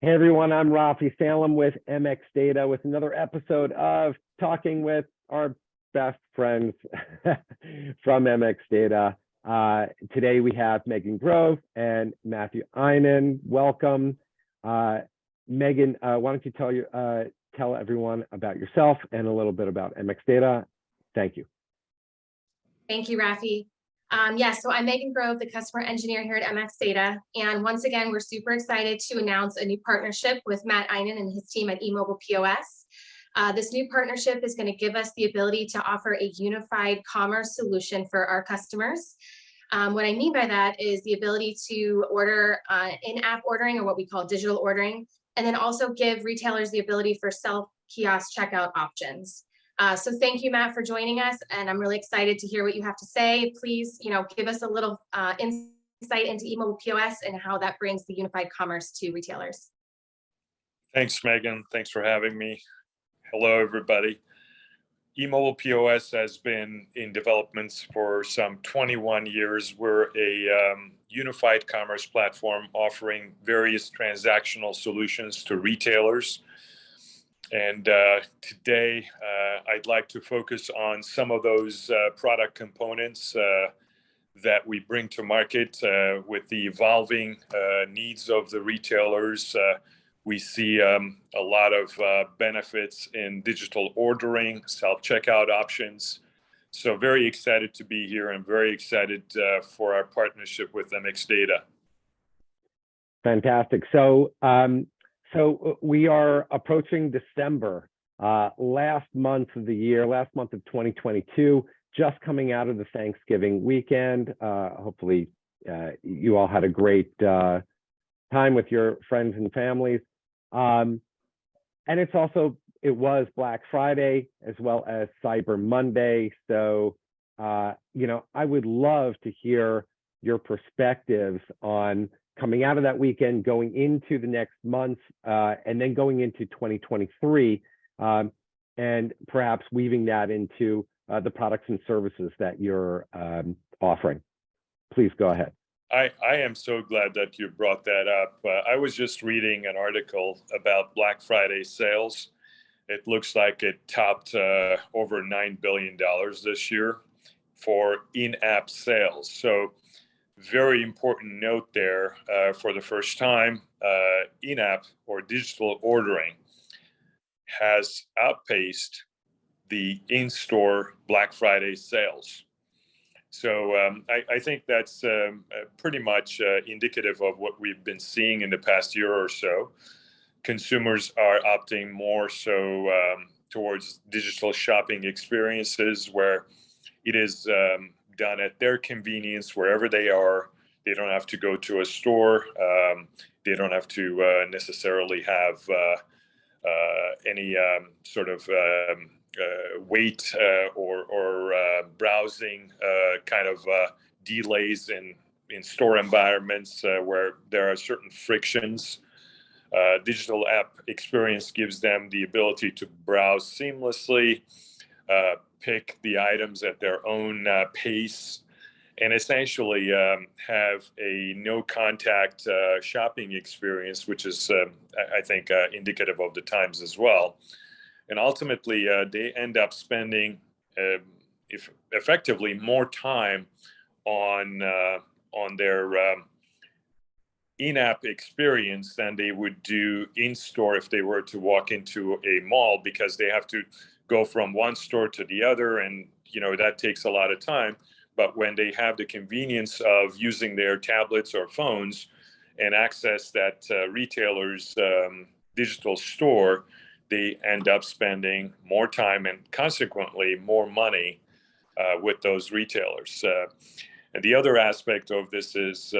Hey everyone, I'm Rafi Salem with MX Data with another episode of Talking with our best friends from MX Data. Today we have Megan Grove and Matthew Inan. Welcome. Megan, why don't you tell everyone about yourself and a little bit about MX Data. Thank you. Thank you, Rafi. So I'm Megan Grove, the customer engineer here at MX Data. And once again, we're super excited to announce a new partnership with Matt Inan and his team at eMobilePOS. This new partnership is going to give us the ability to offer a unified commerce solution for our customers. What I mean by that is the ability to order in-app ordering, or what we call digital ordering, and then also give retailers the ability for self-kiosk checkout options. So thank you, Matt, for joining us, and I'm really excited to hear what you have to say. Please, give us a little insight into eMobilePOS and how that brings the unified commerce to retailers. Thanks, Megan. Thanks for having me. Hello, everybody. eMobilePOS has been in development for some 21 years. We're a unified commerce platform offering various transactional solutions to retailers. And today, I'd like to focus on some of those product components that we bring to market with the evolving needs of the retailers. We see a lot of benefits in digital ordering, self-checkout options. So very excited to be here and very excited for our partnership with MX Data. Fantastic. So we are approaching December, last month of the year, last month of 2022, just coming out of the Thanksgiving weekend. Hopefully you all had a great time with your friends and families. And it was Black Friday as well as Cyber Monday. So, I would love to hear your perspectives on coming out of that weekend, going into the next month, and then going into 2023, and perhaps weaving that into the products and services that you're offering. Please go ahead. I am so glad that you brought that up. I was just reading an article about Black Friday sales. It looks like it topped over $9 billion this year for in-app sales. So very important note there. For the first time, in-app or digital ordering has outpaced the in-store Black Friday sales. So I think that's pretty much indicative of what we've been seeing in the past year or so. Consumers are opting more so towards digital shopping experiences where it is done at their convenience, wherever they are. They don't have to go to a store. They don't have to necessarily have any sort of wait or browsing kind of delays in store environments where there are certain frictions. Digital app experience gives them the ability to browse seamlessly, pick the items at their own pace, and essentially have a no-contact shopping experience, which is, I think, indicative of the times as well. And ultimately, they end up spending effectively more time on their in-app experience than they would do in-store if they were to walk into a mall, because they have to go from one store to the other, and that takes a lot of time. But when they have the convenience of using their tablets or phones and access that retailer's digital store, they end up spending more time and consequently more money with those retailers. And the other aspect of this is,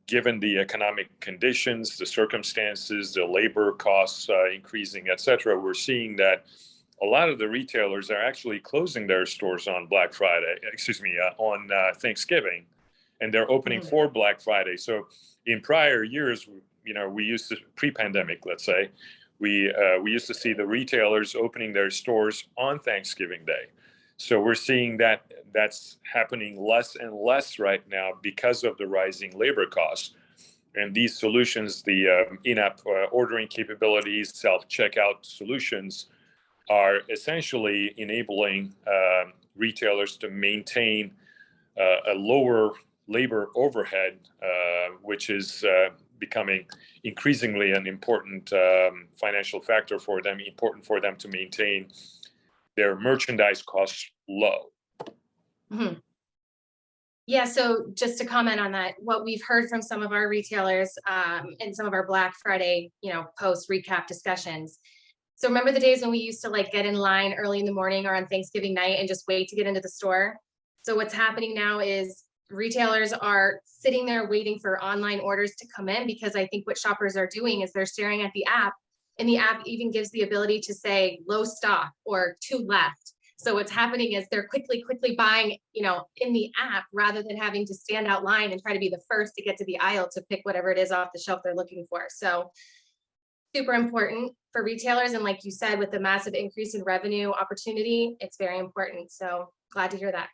given the economic conditions, the circumstances, the labor costs increasing, et cetera, we're seeing that a lot of the retailers are actually closing their stores on on Thanksgiving, and they're opening for Black Friday. So in prior years, we used to, pre-pandemic, let's say, we used to see the retailers opening their stores on Thanksgiving Day. So we're seeing that that's happening less and less right now because of the rising labor costs. And these solutions, the in-app ordering capabilities, self-checkout solutions, are essentially enabling retailers to maintain a lower labor overhead, which is becoming increasingly an important financial factor for them, important for them to maintain their merchandise costs low. Mhm. Yeah, so just to comment on that, what we've heard from some of our retailers in some of our Black Friday, post recap discussions. So remember the days when we used to like get in line early in the morning or on Thanksgiving night and just wait to get into the store? So what's happening now is retailers are sitting there waiting for online orders to come in, because I think what shoppers are doing is they're staring at the app, and the app even gives the ability to say low stock or to left. So what's happening is they're quickly buying, in the app, rather than having to stand out line and try to be the first to get to the aisle to pick whatever it is off the shelf they're looking for. So super important for retailers. And like you said, with the massive increase in revenue opportunity, it's very important. So glad to hear that.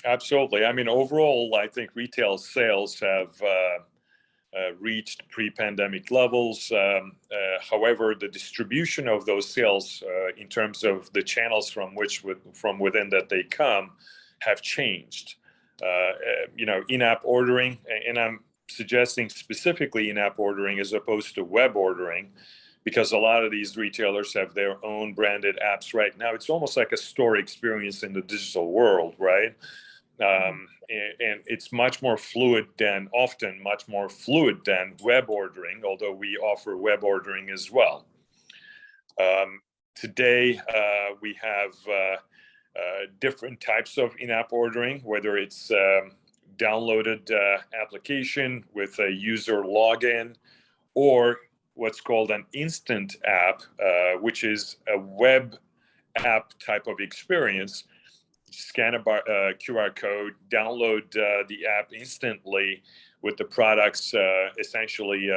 Absolutely. I mean, overall, I think retail sales have reached pre-pandemic levels. However, the distribution of those sales in terms of the channels from within that they come have changed. In-app ordering, and I'm suggesting specifically in-app ordering as opposed to web ordering, because a lot of these retailers have their own branded apps right now. It's almost like a store experience in the digital world, right? And it's often much more fluid than web ordering, although we offer web ordering as well. Today, we have different types of in-app ordering, whether it's downloaded application with a user login, or what's called an instant app, which is a web app type of experience. Scan a QR code, download the app instantly with the products essentially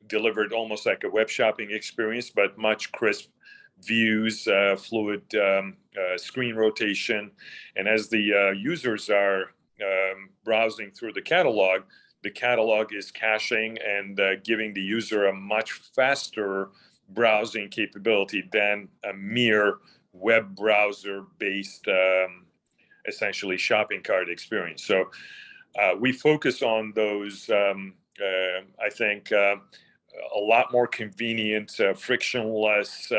delivered almost like a web shopping experience, but much crisp views, fluid screen rotation. And as the users are browsing through the catalog is caching and giving the user a much faster browsing capability than a mere web browser based essentially shopping cart experience. So we focus on those, I think, a lot more convenient, frictionless,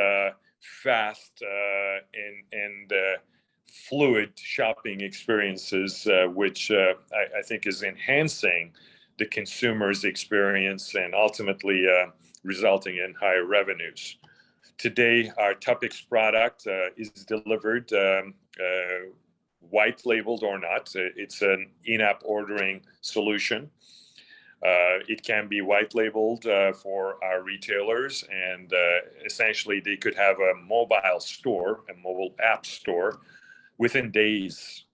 fast, and fluid shopping experiences, which I think is enhancing the consumer's experience and ultimately resulting in higher revenues. Today, our Topics product is delivered white labeled or not. It's an in-app ordering solution. It can be white labeled for our retailers, and essentially they could have a mobile store, a mobile app store, within days,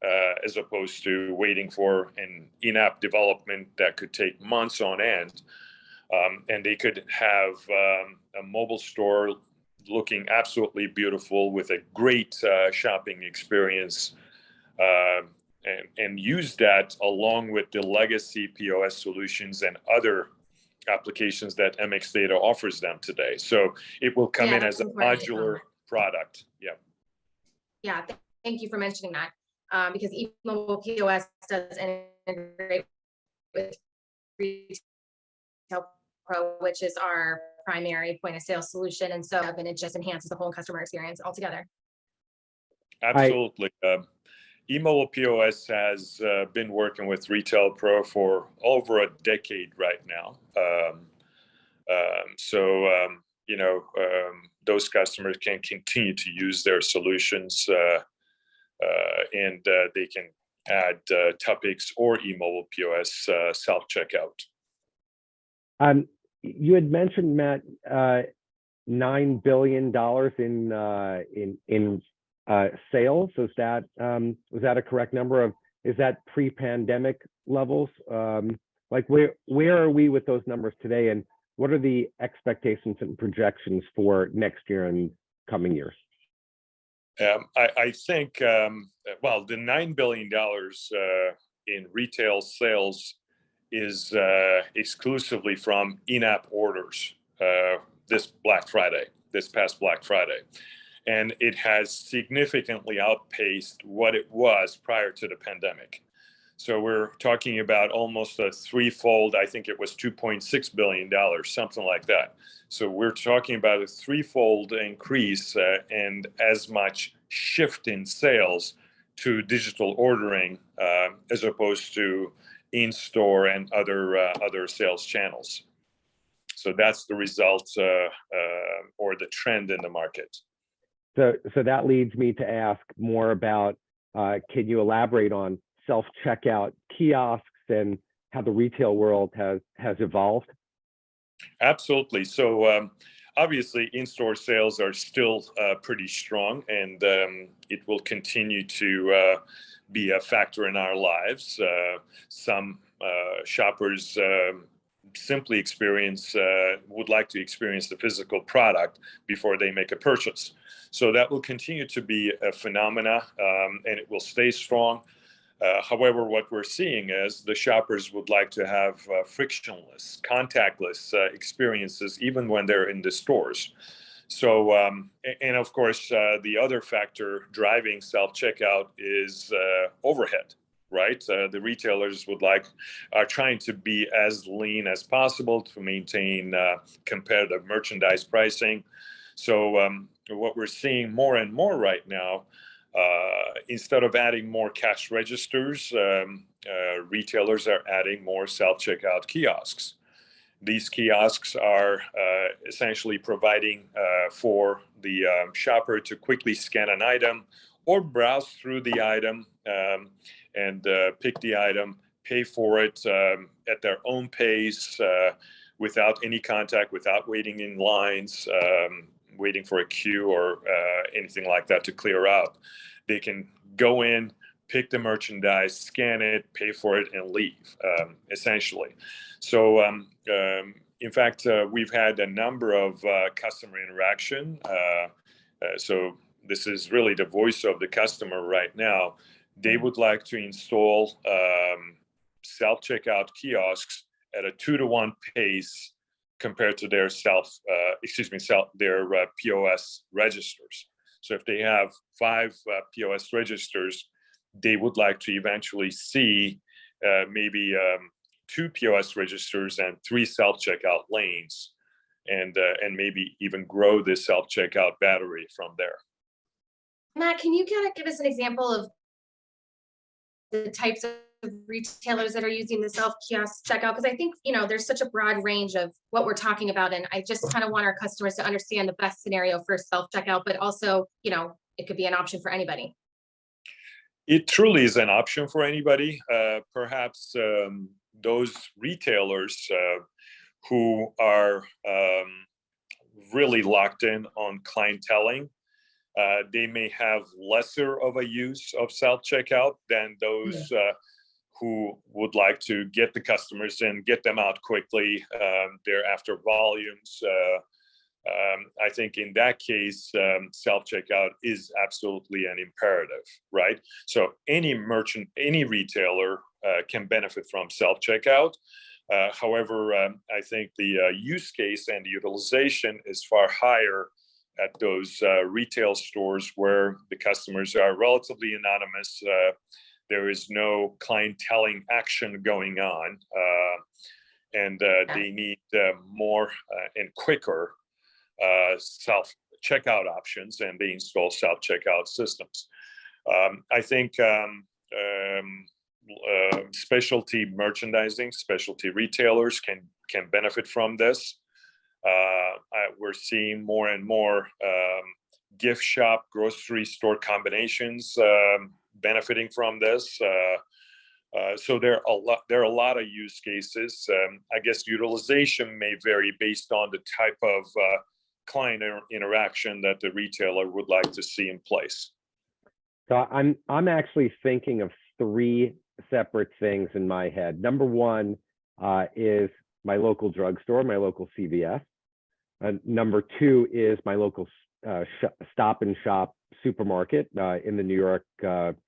as opposed to waiting for an in-app development that could take months on end. And they could have a mobile store looking absolutely beautiful with a great shopping experience, and use that along with the legacy POS solutions and other applications that MX Data offers them today. So it will come in as a modular product. Yeah. Yeah, thank you for mentioning that, because eMobilePOS does integrate with Retail Pro, which is our primary point of sale solution. And so it just enhances the whole customer experience altogether. Absolutely. eMobilePOS has been working with Retail Pro for over a decade right now. Those customers can continue to use their solutions, and they can add Topics or eMobilePOS self-checkout. You had mentioned, Matt, $9 billion in sales. Was that a correct number? Is that pre-pandemic levels? Where are we with those numbers today, and what are the expectations and projections for next year and coming years? I think the $9 billion in retail sales is exclusively from in-app orders this past Black Friday. And it has significantly outpaced what it was prior to the pandemic. So we're talking about almost a threefold, I think it was $2.6 billion, something like that. So we're talking about a threefold increase and as much shift in sales to digital ordering as opposed to in-store and other sales channels. So that's the result or the trend in the market. So that leads me to ask more about, can you elaborate on self-checkout kiosks and how the retail world has evolved? Absolutely. So obviously in-store sales are still pretty strong, and it will continue to be a factor in our lives. Some shoppers simply would like to experience the physical product before they make a purchase. So that will continue to be a phenomena, and it will stay strong. However, what we're seeing is the shoppers would like to have frictionless, contactless experiences, even when they're in the stores. So, and of course, the other factor driving self-checkout is overhead, right? The retailers are trying to be as lean as possible to maintain competitive merchandise pricing. So what we're seeing more and more right now, instead of adding more cash registers, retailers are adding more self-checkout kiosks. These kiosks are essentially providing for the shopper to quickly scan an item or browse through the item and pick the item, pay for it at their own pace, without any contact, without waiting in lines, waiting for a queue or anything like that to clear out. They can go in, pick the merchandise, scan it, pay for it, and leave, essentially. So, in fact, we've had a number of customer interaction. So this is really the voice of the customer right now. They would like to install self-checkout kiosks at a 2-to-1 pace compared to their their POS registers. So if they have 5 POS registers, they would like to eventually see maybe 2 POS registers and 3 self-checkout lanes, and maybe even grow the self-checkout battery from there. Matt, can you kind of give us an example of the types of retailers that are using the self-kiosk checkout? Because I think, there's such a broad range of what we're talking about, and I just kind of want our customers to understand the best scenario for self-checkout, but also, it could be an option for anybody. It truly is an option for anybody. Perhaps those retailers who are really locked in on clienteling, they may have lesser of a use of self-checkout than those who would like to get the customers in, get them out quickly. They're after volumes. I think in that case, self-checkout is absolutely an imperative, right? So any merchant, any retailer can benefit from self-checkout. However, I think the use case and the utilization is far higher at those retail stores where the customers are relatively anonymous. There is no clienteling action going on, and they need more and quicker self-checkout options, and they install self-checkout systems. I think specialty merchandising, specialty retailers can benefit from this. We're seeing more and more gift shop, grocery store combinations benefiting from this. So there are a lot of use cases. I guess utilization may vary based on the type of client interaction that the retailer would like to see in place. So I'm actually thinking of 3 separate things in my head. Number one is my local drugstore, my local CVS. Number 2 is my local Stop and Shop supermarket in the New York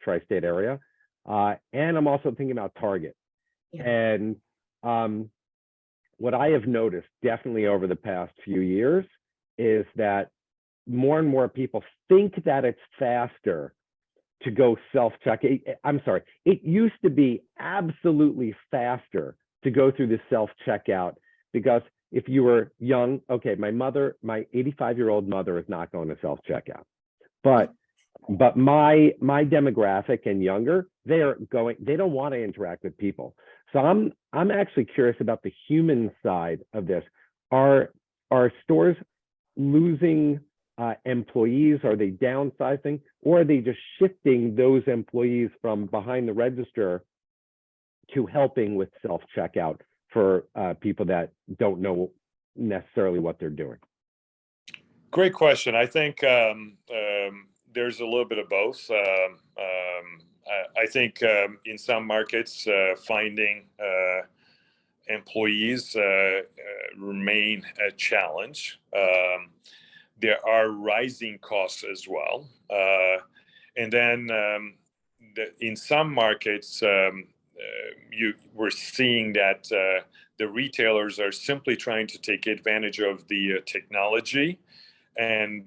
tri-state area. And I'm also thinking about Target. Yeah. And what I have noticed definitely over the past few years is that more and more people think that it's faster to go self-check. I'm sorry, it used to be absolutely faster to go through the self-checkout, because if you were young, okay, my 85-year-old mother is not going to self-checkout, but my demographic and younger, they don't want to interact with people. So I'm actually curious about the human side of this. Are stores losing employees? Are they downsizing, or are they just shifting those employees from behind the register to helping with self-checkout for people that don't know necessarily what they're doing? Great question. I think there's a little bit of both. I think in some markets, finding employees remain a challenge. There are rising costs as well. And then in some markets, we're seeing that the retailers are simply trying to take advantage of the technology and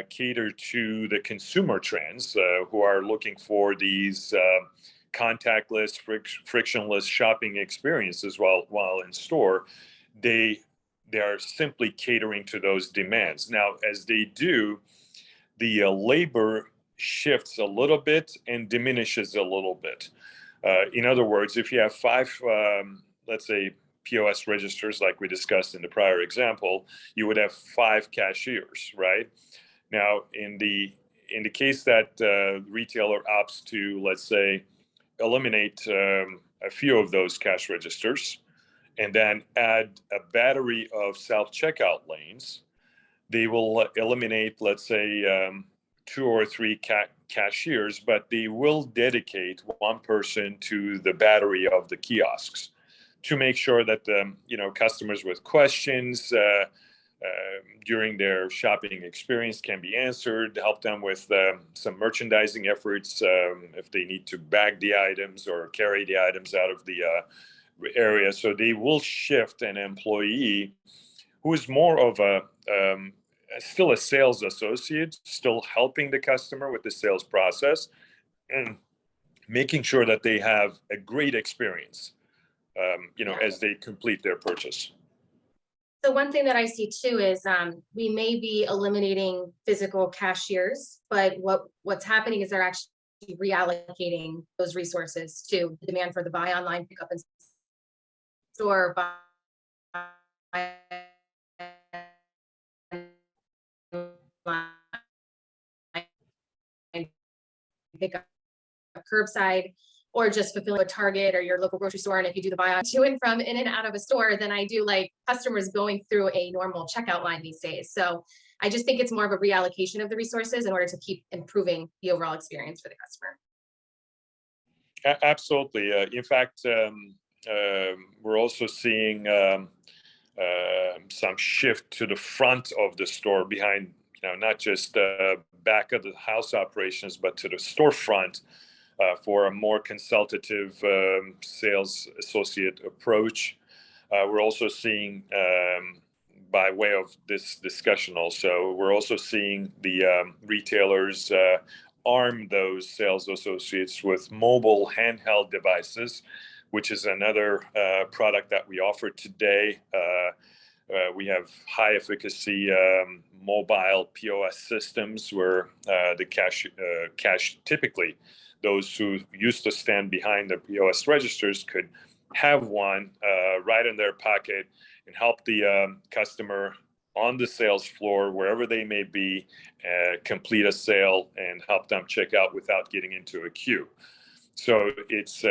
cater to the consumer trends who are looking for these contactless, frictionless shopping experiences while in store. They are simply catering to those demands. Now, as they do, the labor shifts a little bit and diminishes a little bit. In other words, if you have 5, let's say, POS registers, like we discussed in the prior example, you would have 5 cashiers, right? Now, in the case that retailer opts to, let's say, eliminate a few of those cash registers and then add a battery of self-checkout lanes, they will eliminate, let's say, 2 or 3 cashiers, but they will dedicate one person to the battery of the kiosks to make sure that customers with questions during their shopping experience can be answered, help them with some merchandising efforts if they need to bag the items or carry the items out of the area. So they will shift an employee who is more of still a sales associate, still helping the customer with the sales process and making sure that they have a great experience, as they complete their purchase. So one thing that I see too is we may be eliminating physical cashiers, but what's happening is they're actually reallocating those resources to the demand for the buy online, pick up in store, buy pick up curbside, or just fulfilling a Target or your local grocery store. And if you do the buy on to and from in and out of a store, then I do like customers going through a normal checkout line these days. So I just think it's more of a reallocation of the resources in order to keep improving the overall experience for the customer. Absolutely. In fact, we're also seeing some shift to the front of the store behind, not just back of the house operations, but to the storefront for a more consultative sales associate approach. We're also seeing, by way of this discussion also, we're also seeing the retailers arm those sales associates with mobile handheld devices, which is another product that we offer today. We have high efficacy mobile POS systems where the cash typically, those who used to stand behind the POS registers could have one right in their pocket and help the customer on the sales floor, wherever they may be, complete a sale and help them check out without getting into a queue. So it's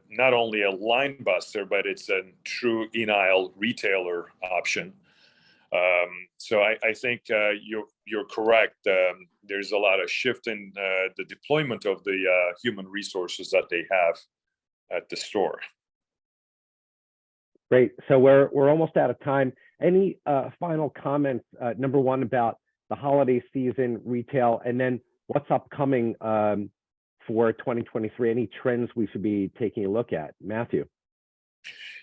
not only a line buster, but it's a true in-aisle retailer option. So I think you're correct. There's a lot of shift in the deployment of the human resources that they have at the store. Great. So we're almost out of time. Any final comments? Number one, about the holiday season retail, and then what's upcoming for 2023? Any trends we should be taking a look at? Matthew.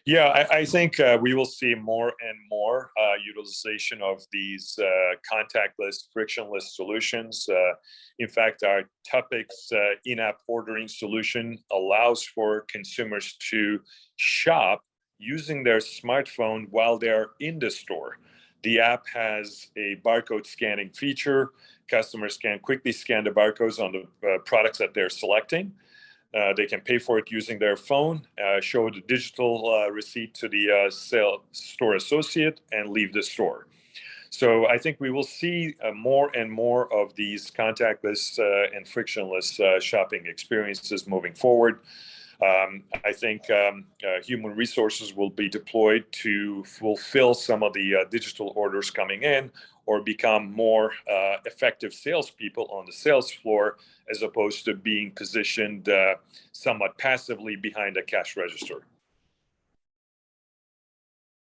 Yeah, I think we will see more and more utilization of these contactless, frictionless solutions. In fact, our Topics in-app ordering solution allows for consumers to shop using their smartphone while they're in the store. The app has a barcode scanning feature. Customers can quickly scan the barcodes on the products that they're selecting. They can pay for it using their phone, show the digital receipt to the store associate, and leave the store. So I think we will see more and more of these contactless and frictionless shopping experiences moving forward. I think human resources will be deployed to fulfill some of the digital orders coming in, or become more effective salespeople on the sales floor, as opposed to being positioned somewhat passively behind a cash register.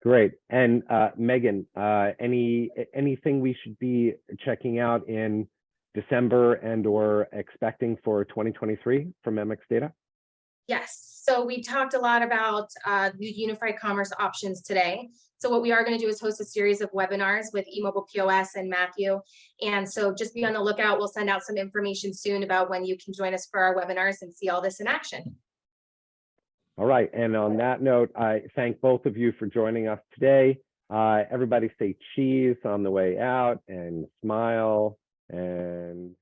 Great. And Megan, anything we should be checking out in December and or expecting for 2023 from MX Data? Yes, so we talked a lot about the unified commerce options today. So what we are going to do is host a series of webinars with eMobilePOS and Matthew. And so just be on the lookout. We'll send out some information soon about when you can join us for our webinars and see all this in action. All right. And on that note, I thank both of you for joining us today. Everybody say cheese on the way out and smile and